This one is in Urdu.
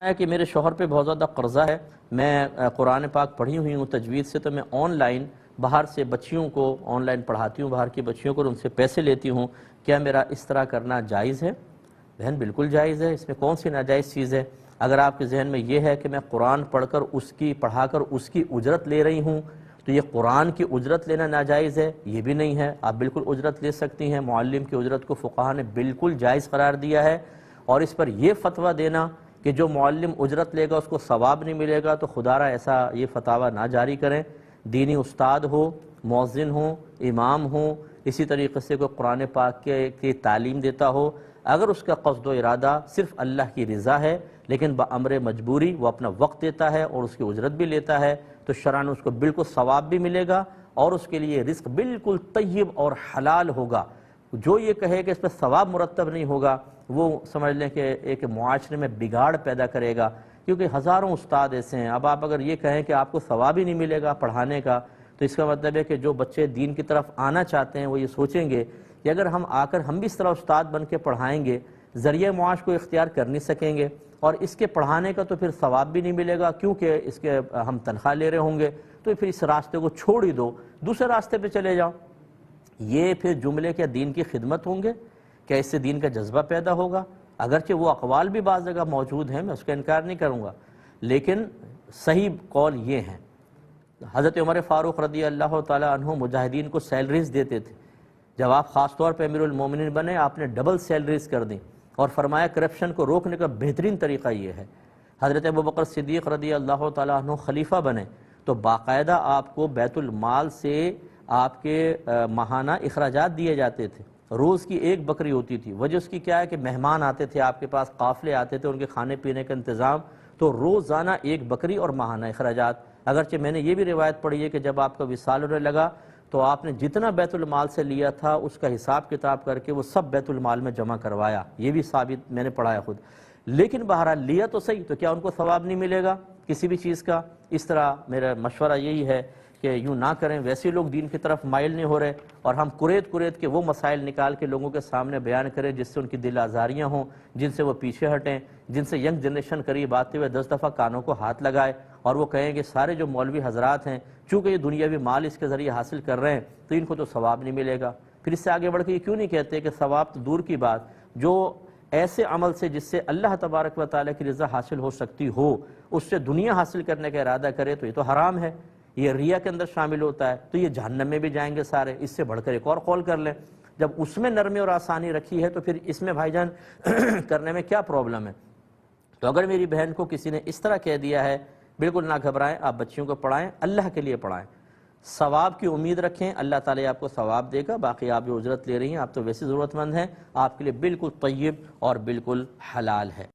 ہے کہ میرے شوہر پہ بہت زیادہ قرضہ ہے، میں قرآن پاک پڑھی ہوئی ہوں تجوید سے، تو میں آن لائن باہر سے بچیوں کو آن لائن پڑھاتی ہوں، باہر کی بچیوں کو، ان سے پیسے لیتی ہوں، کیا میرا اس طرح کرنا جائز ہے؟ بہن بالکل جائز ہے، اس میں کون سی ناجائز چیز ہے؟ اگر آپ کے ذہن میں یہ ہے کہ میں قرآن پڑھا کر اس کی اجرت لے رہی ہوں تو یہ قرآن کی اجرت لینا ناجائز ہے، یہ بھی نہیں ہے، آپ بالکل اجرت لے سکتی ہیں۔ معلم کی اجرت کو فقہا نے بالکل جائز قرار دیا ہے، اور اس پر یہ فتویٰ دینا کہ جو معلم اجرت لے گا اس کو ثواب نہیں ملے گا، تو خدا را ایسا یہ فتاویٰ نہ جاری کریں۔ دینی استاد ہو، مؤذن ہو، امام ہو، اسی طریقے سے کوئی قرآن پاک کی تعلیم دیتا ہو، اگر اس کا قصد و ارادہ صرف اللہ کی رضا ہے لیکن بامر مجبوری وہ اپنا وقت دیتا ہے اور اس کی اجرت بھی لیتا ہے، تو شرعاً اس کو بالکل ثواب بھی ملے گا اور اس کے لیے رزق بالکل طیب اور حلال ہوگا۔ جو یہ کہے کہ اس پہ ثواب مرتب نہیں ہوگا، وہ سمجھ لیں کہ ایک معاشرے میں بگاڑ پیدا کرے گا، کیونکہ ہزاروں استاد ایسے ہیں۔ اب آپ اگر یہ کہیں کہ آپ کو ثواب ہی نہیں ملے گا پڑھانے کا، تو اس کا مطلب ہے کہ جو بچے دین کی طرف آنا چاہتے ہیں وہ یہ سوچیں گے کہ اگر ہم آ کر ہم بھی اس طرح استاد بن کے پڑھائیں گے، ذریعہ معاش کو اختیار کر نہیں سکیں گے، اور اس کے پڑھانے کا تو پھر ثواب بھی نہیں ملے گا کیونکہ اس کے ہم تنخواہ لے رہے ہوں گے، تو پھر اس راستے کو چھوڑ ہی دو، دوسرے راستے پہ چلے جاؤ۔ یہ پھر جملے کیا دین کی خدمت ہوں گے؟ کیا اس سے دین کا جذبہ پیدا ہوگا؟ اگرچہ وہ اقوال بھی بعض جگہ موجود ہیں، میں اس کا انکار نہیں کروں گا، لیکن صحیح قول یہ ہیں۔ حضرت عمر فاروق رضی اللہ تعالیٰ عنہ مجاہدین کو سیلریز دیتے تھے، جب آپ خاص طور پہ امیر المومنین بنے آپ نے ڈبل سیلریز کر دیں، اور فرمایا کرپشن کو روکنے کا بہترین طریقہ یہ ہے۔ حضرت ابوبکر صدیق رضی اللہ تعالیٰ عنہ خلیفہ بنے تو باقاعدہ آپ کو بیت المال سے آپ کے ماہانہ اخراجات دیے جاتے تھے، روز کی ایک بکری ہوتی تھی۔ وجہ اس کی کیا ہے کہ مہمان آتے تھے آپ کے پاس، قافلے آتے تھے، ان کے کھانے پینے کا انتظام، تو روزانہ ایک بکری اور ماہانہ اخراجات۔ اگرچہ میں نے یہ بھی روایت پڑھی ہے کہ جب آپ کا وصال ہونے لگا تو آپ نے جتنا بیت المال سے لیا تھا اس کا حساب کتاب کر کے وہ سب بیت المال میں جمع کروایا، یہ بھی ثابت میں نے پڑھا ہے خود۔ لیکن بہرحال لیا تو صحیح، تو کیا ان کو ثواب نہیں ملے گا کسی بھی چیز کا؟ اس طرح میرا مشورہ یہی ہے کہ یوں نہ کریں، ویسے لوگ دین کی طرف مائل نہیں ہو رہے، اور ہم قریت کے وہ مسائل نکال کے لوگوں کے سامنے بیان کریں جس سے ان کی دل آزاریاں ہوں، جن سے وہ پیچھے ہٹیں، جن سے ینگ جنریشن قریب آتے ہوئے 10 دفعہ کانوں کو ہاتھ لگائے اور وہ کہیں کہ سارے جو مولوی حضرات ہیں چونکہ یہ دنیاوی مال اس کے ذریعے حاصل کر رہے ہیں تو ان کو تو ثواب نہیں ملے گا۔ پھر اس سے آگے بڑھ کے یہ کیوں نہیں کہتے کہ ثواب تو دور کی بات، جو ایسے عمل سے جس سے اللہ تبارک و تعالیٰ کی رضا حاصل ہو سکتی ہو اس سے دنیا حاصل کرنے کا ارادہ کرے تو یہ تو حرام ہے، یہ ریا کے اندر شامل ہوتا ہے، تو یہ جہنم میں بھی جائیں گے سارے۔ اس سے بڑھ کر ایک اور قول کر لیں، جب اس میں نرمی اور آسانی رکھی ہے تو پھر اس میں بھائی جان کرنے میں کیا پرابلم ہے؟ تو اگر میری بہن کو کسی نے اس طرح کہہ دیا ہے، بالکل نہ گھبرائیں، آپ بچیوں کو پڑھائیں، اللہ کے لیے پڑھائیں، ثواب کی امید رکھیں، اللہ تعالیٰ آپ کو ثواب دے گا، باقی آپ جو اجرت لے رہی ہیں آپ تو ویسے ضرورت مند ہیں، آپ کے لیے بالکل طیب اور بالکل حلال ہے۔